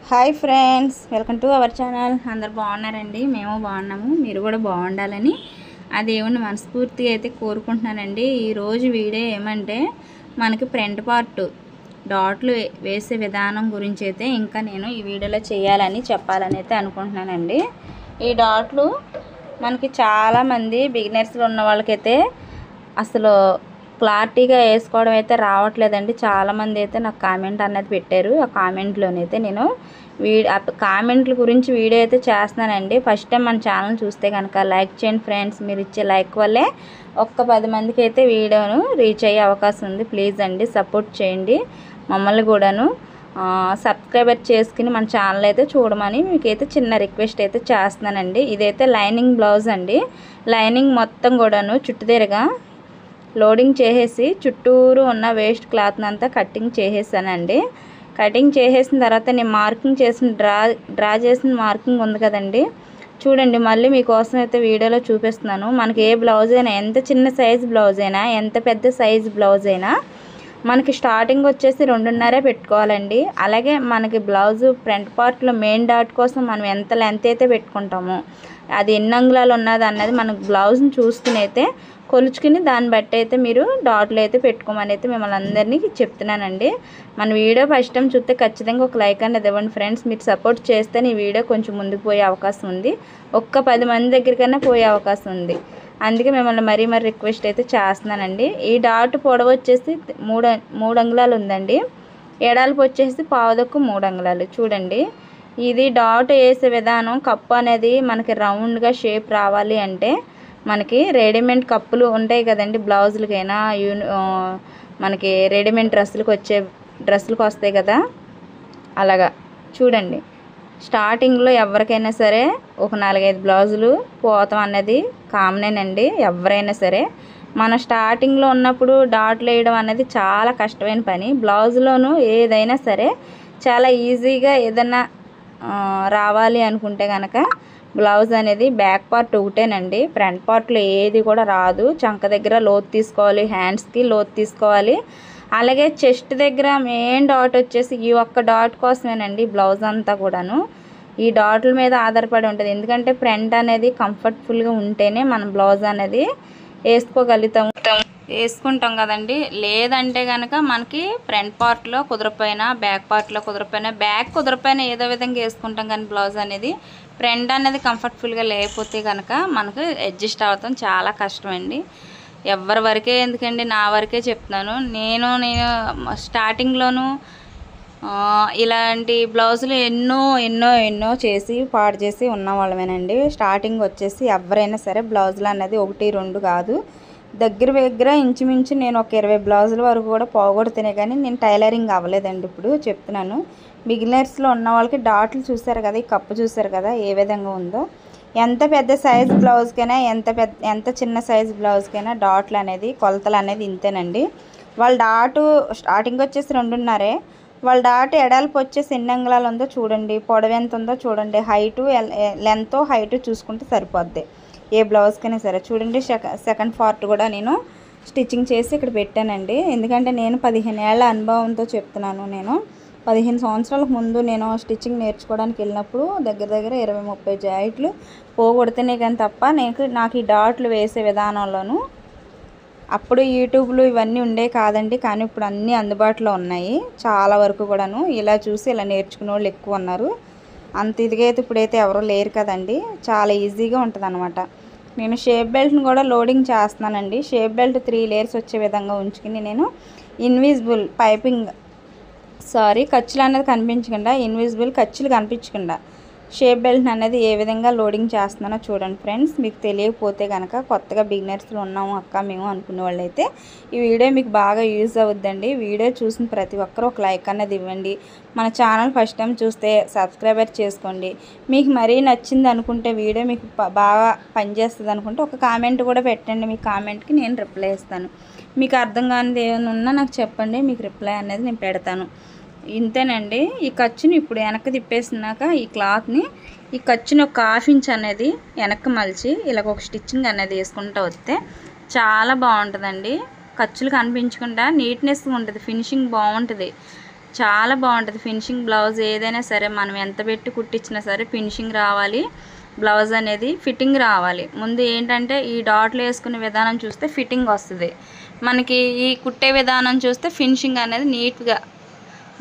Hi friends, welcome to our channel. అందరు బాగున్నారండి? మేము బాగున్నాము. మీరు కూడా బాగుండాలని ఆ దేవుని మనస్ఫూర్తిగా అయితే కోరుకుంటున్నానండి. ఈరోజు వీడియో ఏమంటే మనకి ఫ్రంట్ పార్ట్ డాట్లు వేసే విధానం గురించి అయితే ఇంకా నేను ఈ వీడియోలో చేయాలని చెప్పాలని అయితే అనుకుంటున్నానండి. ఈ డాట్లు మనకి చాలామంది బిగినర్స్లో ఉన్న వాళ్ళకైతే అసలు క్లారిటీగా వేసుకోవడం అయితే రావట్లేదండి. చాలామంది అయితే నాకు కామెంట్ అన్నది పెట్టారు. ఆ కామెంట్లోనైతే నేను కామెంట్ల గురించి వీడియో అయితే చేస్తున్నానండి. ఫస్ట్ టైం మన ఛానల్ చూస్తే కనుక లైక్ చేయండి ఫ్రెండ్స్. మీరు ఇచ్చే లైక్ వల్లే ఒక్క 10 మందికి అయితే వీడియోను రీచ్ అయ్యే అవకాశం ఉంది. ప్లీజ్ అండి సపోర్ట్ చేయండి మమ్మల్ని కూడాను. సబ్స్క్రైబర్ చేసుకుని మన ఛానల్ అయితే చూడమని మీకైతే చిన్న రిక్వెస్ట్ అయితే చేస్తున్నానండి. ఇదైతే లైనింగ్ బ్లౌజ్ అండి. లైనింగ్ మొత్తం కూడాను చుట్టుదెరగా లోడింగ్ చేసేసి చుట్టూరు ఉన్న వేస్ట్ క్లాత్ని అంతా కటింగ్ చేసేసానండి. కటింగ్ చేసేసిన తర్వాత నేను మార్కింగ్ చేసిన డ్రా చేసిన మార్కింగ్ ఉంది కదండి, చూడండి. మళ్ళీ మీకోసం అయితే వీడియోలో చూపిస్తున్నాను. మనకి ఏ బ్లౌజ్ అయినా, ఎంత చిన్న సైజ్ బ్లౌజ్ అయినా, ఎంత పెద్ద సైజ్ బ్లౌజ్ అయినా మనకి స్టార్టింగ్ వచ్చేసి 2.5 పెట్టుకోవాలండి. అలాగే మనకి బ్లౌజు ఫ్రంట్ పార్ట్లో మెయిన్ డాట్ కోసం మనం ఎంత లెంత్ అయితే పెట్టుకుంటామో అది ఎన్ని అంగుళాలు ఉన్నది అన్నది మనకు బ్లౌజ్ని చూసుకుని అయితే కొలుచుకుని దాన్ని బట్టి అయితే మీరు డాట్లు అయితే పెట్టుకోమని అయితే మిమ్మల్ని అందరినీ చెప్తున్నానండి. మన వీడియో ఫస్ట్ టైం చూస్తే ఖచ్చితంగా ఒక లైక్ అనేది ఇవ్వండి ఫ్రెండ్స్. మీరు సపోర్ట్ చేస్తే ఈ వీడియో కొంచెం ముందుకు పోయే అవకాశం ఉంది. ఒక్క 10 మంది దగ్గరికైనా పోయే అవకాశం ఉంది. అందుకే మిమ్మల్ని మరీ రిక్వెస్ట్ అయితే చేస్తున్నానండి. ఈ డాట్ పొడవు వచ్చేసి 3 అంగుళాలు ఉందండి. ఎడాల్పు వచ్చేసి 3 అంగుళాలు. చూడండి, ఇది డాట్ వేసే విధానం. కప్పు అనేది మనకి రౌండ్గా షేప్ రావాలి అంటే మనకి రెడీమేడ్ కప్పులు ఉంటాయి కదండి, బ్లౌజులకైనా మనకి రెడీమేడ్ డ్రెస్సులకు వస్తాయి కదా, అలాగా. చూడండి, స్టార్టింగ్లో ఎవరికైనా సరే ఒక 4-5 బ్లౌజులు పోతాం అన్నది కామనేనండి. ఎవరైనా సరే మన స్టార్టింగ్లో ఉన్నప్పుడు డాట్లు వేయడం అనేది చాలా కష్టమైన పని. బ్లౌజ్లోనూ ఏదైనా సరే చాలా ఈజీగా ఏదైనా రావాలి అనుకుంటే కనుక బ్లౌజ్ అనేది బ్యాక్ పార్ట్ ఒకటేనండి. ఫ్రంట్ పార్ట్లో ఏది కూడా రాదు. చంక దగ్గర లోతు తీసుకోవాలి, హ్యాండ్స్కి లోతు తీసుకోవాలి. అలాగే చెస్ట్ దగ్గర మెయిన్ డాట్ వచ్చేసి ఈ ఒక్క డాట్ కోసమేనండి బ్లౌజ్ అంతా కూడాను. ఈ డాట్ల మీద ఆధారపడి ఉంటుంది. ఎందుకంటే ఫ్రంట్ అనేది కంఫర్టబుల్గా ఉంటేనే మనం బ్లౌజ్ అనేది వేసుకుంటాం కదండి. లేదంటే కనుక మనకి ఫ్రంట్ పార్ట్లో కుదరపోయినా, బ్యాక్ పార్ట్లో కుదరపోయినా, బ్యాక్ కుదరపోయినా ఏదో విధంగా వేసుకుంటాం. కానీ బ్లౌజ్ అనేది ఫ్రంట్ అనేది కంఫర్టబుల్గా లేకపోతే కనుక మనకు అడ్జస్ట్ అవటం చాలా కష్టమండి. ఎవరి వరకే ఎందుకండి, నా వరకే చెప్తున్నాను. నేను స్టార్టింగ్లోనూ ఇలాంటి బ్లౌజులు ఎన్నో చేసి పాడు చేసి ఉన్న వాళ్ళమేనండి. స్టార్టింగ్ వచ్చేసి ఎవరైనా సరే బ్లౌజులు అనేది 1-2 కాదు, దగ్గర ఇంచుమించు నేను ఒక 20 బ్లౌజుల వరకు కూడా పోగొడుతూనే కానీ నేను టైలరింగ్ అవ్వలేదండి. ఇప్పుడు చెప్తున్నాను, బిగినర్స్లో ఉన్న వాళ్ళకి డాట్లు చూసారు కదా, ఈ కప్పు చూసారు కదా ఏ విధంగా ఉందో. ఎంత పెద్ద సైజ్ బ్లౌజ్కైనా, ఎంత చిన్న సైజ్ బ్లౌజ్కైనా డాట్లు అనేది, కొలతలు అనేది ఇంతేనండి. వాళ్ళ డాటు స్టార్టింగ్ వచ్చేసి 2.5, వాళ్ళ డాట్ ఎడాల్పు వచ్చేసి ఎన్ని అంగుళాలు ఉందో చూడండి, పొడవు ఎంత ఉందో చూడండి, లెంత్ హైటు చూసుకుంటే సరిపోద్ది ఏ బ్లౌజ్కైనా సరే. చూడండి, సెకండ్ పార్ట్ కూడా నేను స్టిచ్చింగ్ చేసి ఇక్కడ పెట్టానండి. ఎందుకంటే నేను 15 ఏళ్ల అనుభవంతో చెప్తున్నాను. నేను 15 సంవత్సరాలకు ముందు నేను స్టిచ్చింగ్ నేర్చుకోవడానికి వెళ్ళినప్పుడు దగ్గర 20-30 జాయింట్లు పోగొడితేనే కానీ తప్ప నాకు ఈ డాట్లు వేసే విధానంలోనూ అప్పుడు యూట్యూబ్లు ఇవన్నీ ఉండే కాదండి. కానీ ఇప్పుడు అన్నీ అందుబాటులో ఉన్నాయి. చాలా వరకు కూడాను ఇలా చూసి ఇలా నేర్చుకునే వాళ్ళు ఎక్కువ ఉన్నారు. అంత ఇదిగా అయితే ఇప్పుడైతే ఎవరూ లేరు కదండి. చాలా ఈజీగా ఉంటుంది అనమాట. నేను షేప్ బెల్ట్ని కూడా లోడింగ్ చేస్తున్నానండి. షేప్ బెల్ట్ 3 లేయర్స్ వచ్చే విధంగా ఉంచుకుని నేను ఇన్విజిబుల్ ఖర్చులు అనేది కనిపించకుండా, ఇన్విజిబుల్ ఖర్చులు కనిపించకుండా షేప్ బెల్ట్ అనేది ఏ విధంగా లోడింగ్ చేస్తున్నానో చూడండి ఫ్రెండ్స్. మీకు తెలియకపోతే కనుక కొత్తగా బిగినర్స్లో ఉన్నాము అక్క మేము అనుకునే వాళ్ళైతే ఈ వీడియో మీకు బాగా యూజ్ అవుద్దండి. వీడియో చూసిన ప్రతి ఒక్కరూ ఒక లైక్ అన్నది ఇవ్వండి. మన ఛానల్ ఫస్ట్ టైం చూస్తే సబ్స్క్రైబర్ చేసుకోండి. మీకు మరీ నచ్చింది అనుకుంటే, వీడియో మీకు బాగా పనిచేస్తుంది అనుకుంటే ఒక కామెంట్ కూడా పెట్టండి. మీ కామెంట్కి నేను రిప్లై ఇస్తాను. మీకు అర్థం కానిది ఏమైనా ఉన్నా నాకు చెప్పండి, మీకు రిప్లై అనేది నేను పెడతాను. ఇంతేనండి. ఈ ఖర్చుని ఇప్పుడు వెనక్కి తిప్పేసినాక ఈ ఖర్చుని ఒక 1/2 ఇంచ్ అనేది వెనక్కి మలిచి ఇలాగ ఒక స్టిచ్చింగ్ అనేది వేసుకుంటూ వస్తే చాలా బాగుంటుందండి. ఖర్చులు కనిపించకుండా నీట్నెస్గా ఉంటుంది, ఫినిషింగ్ బాగుంటుంది. చాలా బాగుంటుంది ఫినిషింగ్. బ్లౌజ్ ఏదైనా సరే మనం ఎంత పెట్టి కుట్టించినా సరే ఫినిషింగ్ రావాలి, బ్లౌజ్ అనేది ఫిట్టింగ్ రావాలి. ముందు ఏంటంటే ఈ డాట్లు వేసుకునే విధానం చూస్తే ఫిట్టింగ్ వస్తుంది మనకి, ఈ కుట్టే విధానం చూస్తే ఫినిషింగ్ అనేది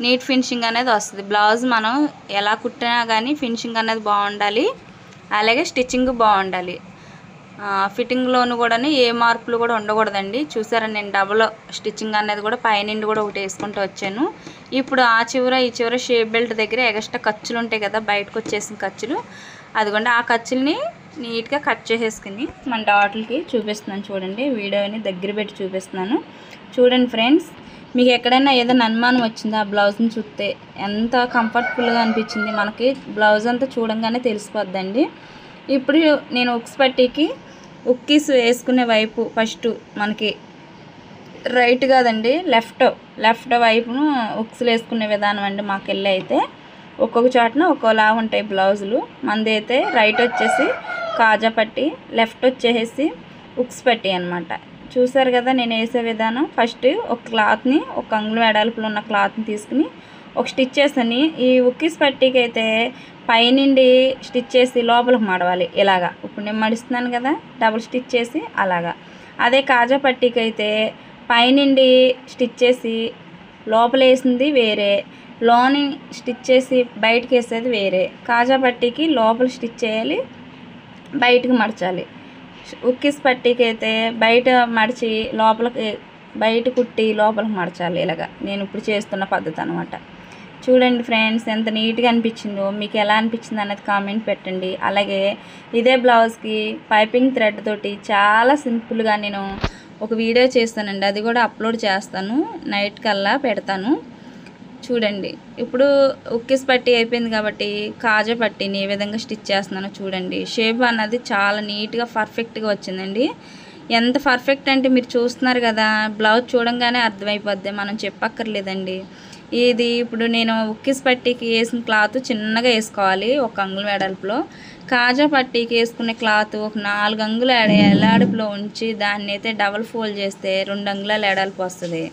నీట్ ఫినిషింగ్ అనేది వస్తుంది. బ్లౌజ్ మనం ఎలా కుట్టినా కానీ ఫినిషింగ్ అనేది బాగుండాలి, అలాగే స్టిచ్చింగ్ బాగుండాలి. ఫిట్టింగ్లోను కూడా ఏ మార్పులు కూడా ఉండకూడదండి. చూసారా నేను డబుల్ స్టిచ్చింగ్ అనేది కూడా పైనుండి కూడా ఒకటి వేసుకుంటూ వచ్చాను. ఇప్పుడు ఆ చివర ఈ చివర షేప్ బెల్ట్ దగ్గర ఎక్స్ట్రా ఖర్చులు ఉంటాయి కదా, బయటకు వచ్చేసిన ఖర్చులు, అదిగోండి ఆ ఖర్చుల్ని నీట్గా కట్ చేసేసుకుని మన డాట్లకి చూపిస్తున్నాను. చూడండి వీడియోని దగ్గర పెట్టి చూపిస్తున్నాను. చూడండి ఫ్రెండ్స్, మీకు ఎక్కడైనా ఏదైనా అనుమానం వచ్చిందా ఆ బ్లౌజ్ని చూస్తే? ఎంత కంఫర్టబుల్గా అనిపించింది మనకి, బ్లౌజ్ అంతా చూడంగానే తెలిసిపోద్దండి. ఇప్పుడు నేను ఉక్స్ పట్టీకి ఉక్కీస్ వేసుకునే వైపు ఫస్ట్ మనకి రైట్ కాదండి లెఫ్ట్ వైపును ఉక్స్లు వేసుకునే విధానం అండి. మాకు వెళ్ళి అయితే ఒక్కొక్క చోటన ఒక్కోలా ఉంటాయి బ్లౌజులు. మంది అయితే రైట్ వచ్చేసి కాజా పట్టి, లెఫ్ట్ వచ్చేసి ఉక్స్ పట్టి అనమాట. చూసారు కదా నేను వేసే విధానం. ఫస్ట్ ఒక క్లాత్ని, ఒక అంగుళం వెడల్పులో ఉన్న క్లాత్ని తీసుకుని ఒక స్టిచ్ చేస్తాను. ఈ ఉక్కీస్ పట్టీకి అయితే పైనుండి స్టిచ్ చేసి లోపలికి మడవాలి ఇలాగా. ఇప్పుడు నేను మడుస్తున్నాను కదా, డబుల్ స్టిచ్ చేసి అలాగా. అదే కాజా పట్టీకి అయితే పైనుండి స్టిచ్ చేసి లోపల వేసింది వేరే, లోని స్టిచ్ చేసి బయటకు వేసేది వేరే. కాజా పట్టీకి లోపల స్టిచ్ చేయాలి, బయటకు మడచాలి. ఉక్కీస్ పట్టీకి అయితే బయట మడిచి లోపలికి, బయట కుట్టి లోపలికి మడచాలి. ఇలాగా నేను ఇప్పుడు చేస్తున్న పద్ధతి అనమాట. చూడండి ఫ్రెండ్స్ ఎంత నీట్గా అనిపించిందో, మీకు ఎలా అనిపించింది అనేది కామెంట్ పెట్టండి. అలాగే ఇదే బ్లౌజ్కి పైపింగ్ థ్రెడ్ తోటి చాలా సింపుల్గా నేను ఒక వీడియో చేస్తానండి, అది కూడా అప్లోడ్ చేస్తాను, నైట్ కల్లా పెడతాను. చూడండి ఇప్పుడు ఉక్కీస్ పట్టి అయిపోయింది కాబట్టి కాజా పట్టిని ఏ విధంగా స్టిచ్ చేస్తున్నానో చూడండి. షేప్ అన్నది చాలా నీట్గా పర్ఫెక్ట్గా వచ్చిందండి. ఎంత పర్ఫెక్ట్ అంటే మీరు చూస్తున్నారు కదా, బ్లౌజ్ చూడంగానే అర్థమైపోద్ది, మనం చెప్పక్కర్లేదండి. ఇది ఇప్పుడు నేను ఉక్కీస్ పట్టీకి వేసిన క్లాత్ చిన్నగా వేసుకోవాలి, ఒక అంగుళం వెడల్పులో. కాజా పట్టీకి వేసుకునే క్లాత్ ఒక 4 అంగుళాల ఎడల్పులో ఉంచి దాన్ని అయితే డబల్ ఫోల్డ్ చేస్తే 2 అంగుళాల ఎడల్పు వస్తుంది.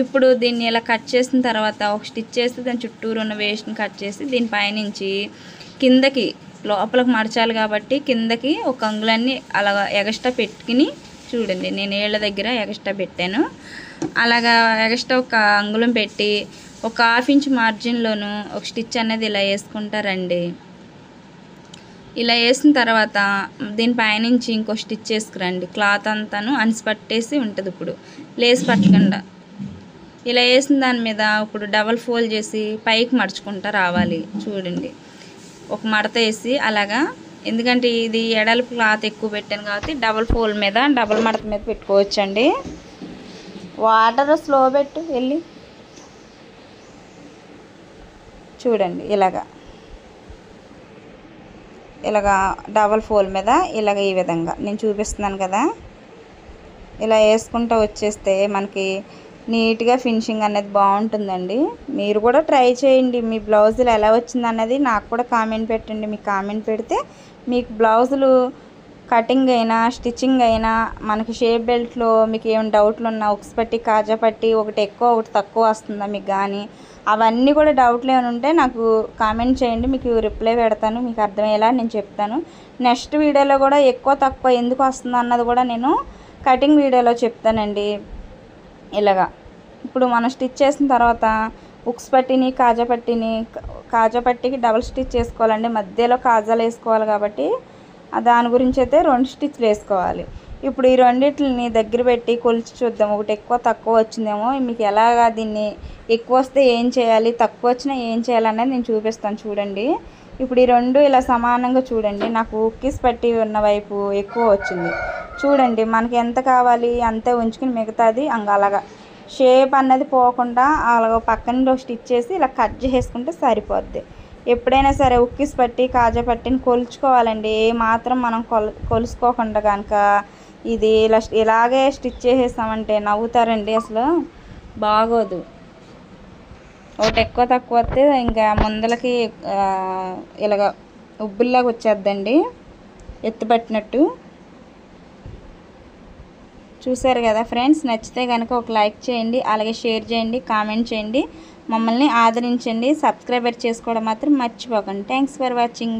ఇప్పుడు దీన్ని ఇలా కట్ చేసిన తర్వాత ఒక స్టిచ్ చేసి దాని చుట్టూరు ఉన్న వేస్ట్ని కట్ చేసి దీనిపైనుంచి కిందకి లోపలికి మడచాలి కాబట్టి కిందకి ఒక అంగుళాన్ని అలా ఎగస్ట్రా పెట్టుకుని, చూడండి నేను ఏళ్ళ దగ్గర ఎగస్ట్రా పెట్టాను. అలాగా ఎగస్ట్రా ఒక అంగుళం పెట్టి ఒక 1/2 ఇంచ్ మార్జిన్లోను ఒక స్టిచ్ అనేది ఇలా వేసుకుంటారండి. ఇలా వేసిన తర్వాత దీనిపైనుంచి ఇంకో స్టిచ్ వేసుకురండి. క్లాత్ అంతాను అనిసి పట్టేసి ఉంటుంది, ఇప్పుడు లేస్ పట్టకుండా ఇలా వేసిన దాని మీద ఇప్పుడు డబల్ ఫోల్డ్ చేసి పైకి మడుచుకుంటూ రావాలి. చూడండి ఒక మడత వేసి అలాగా, ఎందుకంటే ఇది ఎడల్పు క్లాత్ ఎక్కువ పెట్టాను కాబట్టి డబల్ ఫోల్డ్ మీద, డబల్ మడత మీద పెట్టుకోవచ్చండి. వాటర్ స్లో పెట్టు వెళ్ళి. చూడండి ఇలాగా డబల్ ఫోల్డ్ మీద ఇలాగ ఈ విధంగా నేను చూపిస్తున్నాను కదా, ఇలా వేసుకుంటూ వచ్చేస్తే మనకి నీట్గా ఫినిషింగ్ అనేది బాగుంటుందండి. మీరు కూడా ట్రై చేయండి. మీ బ్లౌజులు ఎలా వచ్చింది అన్నది నాకు కూడా కామెంట్ పెట్టండి. మీకు కామెంట్ పెడితే మీకు బ్లౌజులు కటింగ్ అయినా స్టిచ్చింగ్ అయినా మనకి షేప్ బెల్ట్లో మీకు ఏమైనా డౌట్లు ఉన్నా, ఉక్స్ పట్టి కాజా పట్టి ఒకటి ఎక్కువ ఒకటి తక్కువ వస్తుందా మీకు కానీ, అవన్నీ కూడా డౌట్లు ఏమైనా ఉంటే నాకు కామెంట్ చేయండి, మీకు రిప్లై పెడతాను, మీకు అర్థమయ్యేలా నేను చెప్తాను. నెక్స్ట్ వీడియోలో కూడా ఎక్కువ తక్కువ ఎందుకు వస్తుందో అన్నది కూడా నేను కటింగ్ వీడియోలో చెప్తానండి. ఇలాగా ఇప్పుడు మనం స్టిచ్ చేసిన తర్వాత ఉక్స్ పట్టిని కాజా పట్టికి డబుల్ స్టిచ్ వేసుకోవాలండి. మధ్యలో కాజాలు వేసుకోవాలి కాబట్టి దాని గురించి అయితే 2 స్టిచ్లు వేసుకోవాలి. ఇప్పుడు ఈ రెండింటిని దగ్గర పెట్టి కొలిచి చూద్దాం, ఒకటి ఎక్కువ తక్కువ వచ్చిందేమో. మీకు ఎలాగా దీన్ని ఎక్కువ వస్తే ఏం చేయాలి, తక్కువ వచ్చినా ఏం చేయాలనేది నేను చూపిస్తాను. చూడండి ఇప్పుడు ఈ రెండు ఇలా సమానంగా చూడండి. నాకు ఉక్కీస్ పట్టి ఉన్న వైపు ఎక్కువ వచ్చింది. చూడండి మనకి ఎంత కావాలి అంతే ఉంచుకుని మిగతాది అలాగా షేప్ అన్నది పోకుండా అలాగ పక్కన స్టిచ్ చేసి ఇలా కట్ చేసుకుంటే సరిపోద్ది. ఎప్పుడైనా సరే ఉక్కీస్ పట్టి కాజా పట్టిని కొలుచుకోవాలండి. ఏ మాత్రం మనం కొలుసుకోకుండా కనుక ఇది ఇలాగే స్టిచ్ చేసేసామంటే నవ్వుతారండి, అసలు బాగోదు. ఒకటి ఎక్కువ తక్కువ వస్తే ఇంకా ముందలకి ఇలాగ ఉబ్బుల్లాగా వచ్చేద్దండి, ఎత్తుపట్టినట్టు. చూసారు కదా ఫ్రెండ్స్, నచ్చితే కనుక ఒక లైక్ చేయండి, అలాగే షేర్ చేయండి, కామెంట్ చేయండి. మమ్మల్ని ఆదరించండి. సబ్స్క్రైబర్ చేసుకోవడం మాత్రం మర్చిపోకండి. Thanks for watching.